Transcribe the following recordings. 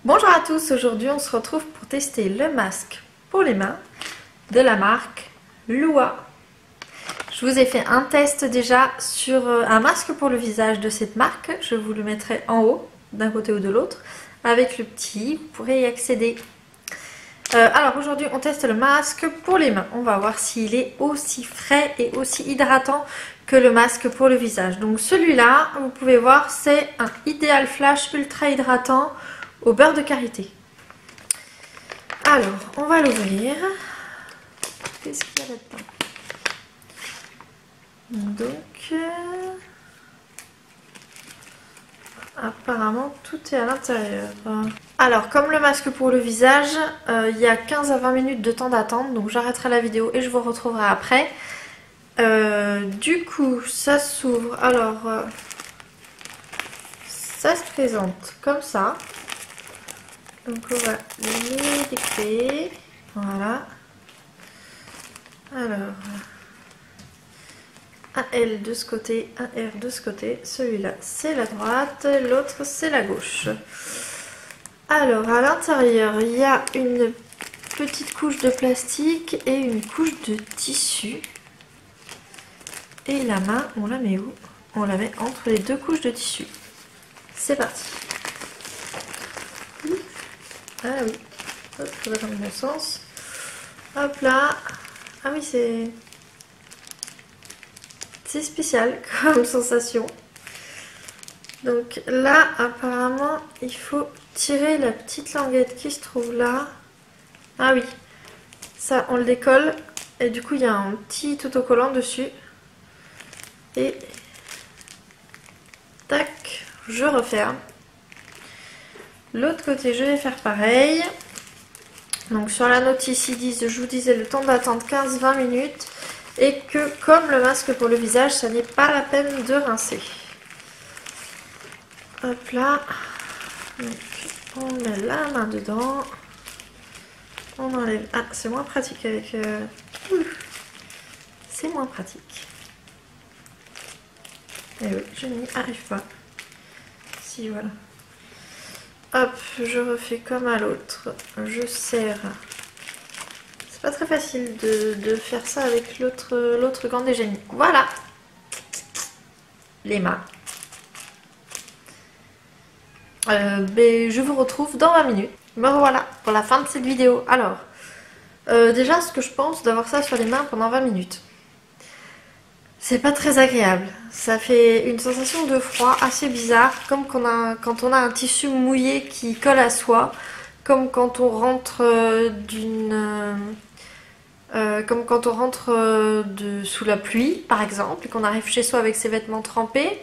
Bonjour à tous, aujourd'hui on se retrouve pour tester le masque pour les mains de la marque Lua. Je vous ai fait un test déjà sur un masque pour le visage de cette marque, je vous le mettrai en haut d'un côté ou de l'autre avec le petit, vous pourrez y accéder. Alors aujourd'hui on teste le masque pour les mains, on va voir s'il est aussi frais et aussi hydratant que le masque pour le visage. Donc celui-là, vous pouvez voir, c'est un Ideal Flash ultra hydratant au beurre de karité. Alors, on va l'ouvrir. Qu'est-ce qu'il y a là-dedans? Donc, apparemment, tout est à l'intérieur. Alors, comme le masque pour le visage, il y a 15 à 20 minutes de temps d'attente, donc j'arrêterai la vidéo et je vous retrouverai après. Du coup, ça s'ouvre. Alors, ça se présente comme ça. Donc on va les découper, voilà. Alors, un L de ce côté, un R de ce côté. Celui-là c'est la droite, l'autre c'est la gauche. Alors à l'intérieur il y a une petite couche de plastique et une couche de tissu. Et la main, on la met où? On la met entre les deux couches de tissu. C'est parti. Ah oui, hop, ça va dans le bon sens. Hop là. Ah oui, c'est spécial comme sensation. Donc là, apparemment, il faut tirer la petite languette qui se trouve là. Ah oui, ça, on le décolle. Et du coup, il y a un petit autocollant dessus. Et tac, je referme. L'autre côté, je vais faire pareil. Donc sur la notice, ils disent, je vous disais, le temps d'attente 15-20 minutes. Et que comme le masque pour le visage, ça n'est pas la peine de rincer. Hop là. Donc, on met la main dedans. On enlève. Ah, c'est moins pratique avec... C'est moins pratique. Et oui, je n'y arrive pas. Si, voilà. Hop, je refais comme à l'autre, je serre. C'est pas très facile de faire ça avec l'autre gant déjà mis. Voilà, les mains. Je vous retrouve dans 20 minutes. Me voilà pour la fin de cette vidéo. Alors, déjà ce que je pense d'avoir ça sur les mains pendant 20 minutes. C'est pas très agréable, ça fait une sensation de froid assez bizarre, comme quand on a un tissu mouillé qui colle à soi, comme quand on rentre sous la pluie par exemple, et qu'on arrive chez soi avec ses vêtements trempés.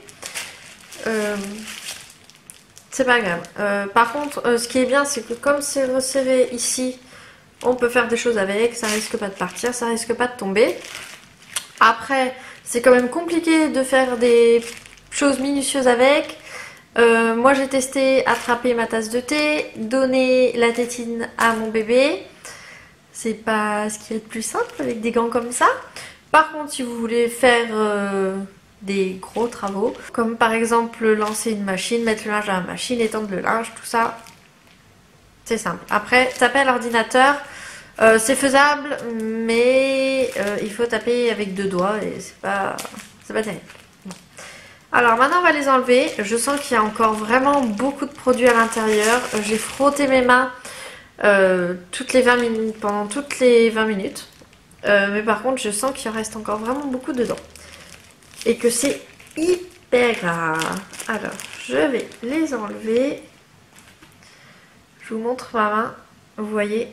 C'est pas grave. Par contre, ce qui est bien, c'est que comme c'est resserré ici, on peut faire des choses avec, ça risque pas de partir, ça risque pas de tomber. Après, c'est quand même compliqué de faire des choses minutieuses avec. Moi j'ai testé attraper ma tasse de thé, donner la tétine à mon bébé. C'est pas ce qui est le plus simple avec des gants comme ça. Par contre, si vous voulez faire des gros travaux, comme par exemple lancer une machine, mettre le linge à la machine, étendre le linge, tout ça, c'est simple. Après, taper à l'ordinateur, c'est faisable, mais il faut taper avec deux doigts et c'est pas terrible. Bon. Alors maintenant on va les enlever. Je sens qu'il y a encore vraiment beaucoup de produits à l'intérieur. J'ai frotté mes mains toutes les 20 minutes, pendant toutes les 20 minutes. Mais par contre je sens qu'il reste encore vraiment beaucoup dedans. Et que c'est hyper gras. Alors je vais les enlever. Je vous montre ma main. Vous voyez,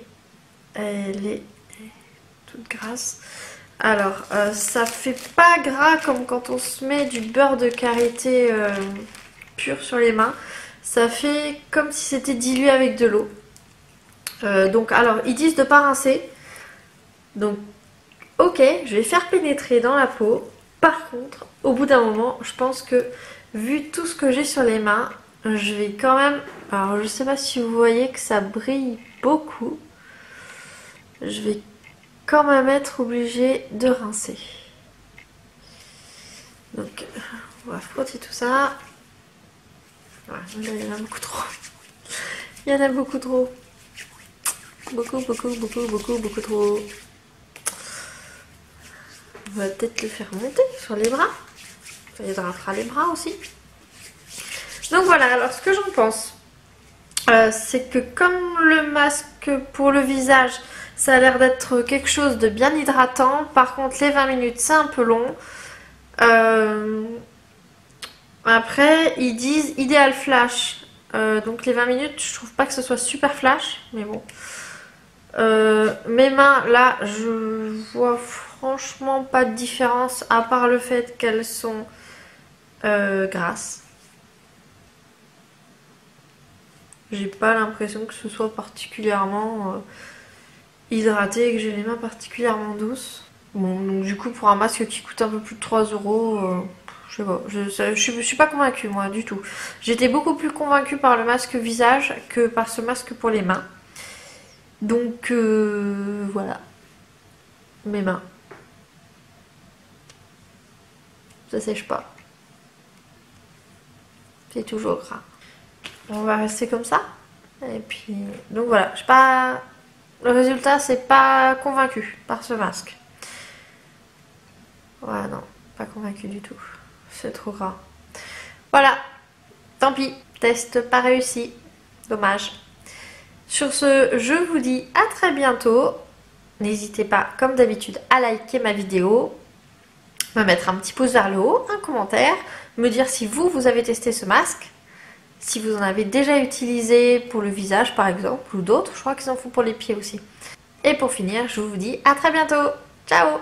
elle est toute grasse. Alors, ça fait pas gras comme quand on se met du beurre de karité pur sur les mains. Ça fait comme si c'était dilué avec de l'eau. Donc, alors, ils disent de pas rincer. Donc, ok, je vais faire pénétrer dans la peau. Par contre, au bout d'un moment, je pense que vu tout ce que j'ai sur les mains, je vais quand même... Alors, je sais pas si vous voyez que ça brille beaucoup. Je vais quand même être obligée de rincer. Donc on va frotter tout ça. Voilà, il y en a beaucoup trop. Il y en a beaucoup trop. Beaucoup trop. On va peut-être le faire monter sur les bras. Ça hydratera les bras aussi. Donc voilà, alors ce que j'en pense, c'est que comme le masque pour le visage, ça a l'air d'être quelque chose de bien hydratant. Par contre, les 20 minutes, c'est un peu long. Après, ils disent idéal flash. Donc les 20 minutes, je trouve pas que ce soit super flash, mais bon. Mes mains, là, je vois franchement pas de différence, à part le fait qu'elles sont grasses. J'ai pas l'impression que ce soit particulièrement hydratée et que j'ai les mains particulièrement douces. Bon, donc du coup, pour un masque qui coûte un peu plus de 3 euros, je sais pas, je suis pas convaincue, moi, du tout. J'étais beaucoup plus convaincue par le masque visage que par ce masque pour les mains. Donc, voilà. Mes mains. Ça sèche pas. C'est toujours gras. On va rester comme ça. Et puis, donc voilà, je pas... Le résultat, c'est pas convaincu par ce masque. Ouais, non, pas convaincu du tout. C'est trop gras. Voilà, tant pis, test pas réussi. Dommage. Sur ce, je vous dis à très bientôt. N'hésitez pas, comme d'habitude, à liker ma vidéo, me mettre un petit pouce vers le haut, un commentaire, me dire si vous avez testé ce masque, si vous en avez déjà utilisé pour le visage par exemple, ou d'autres, je crois qu'ils en font pour les pieds aussi. Et pour finir, je vous dis à très bientôt. Ciao!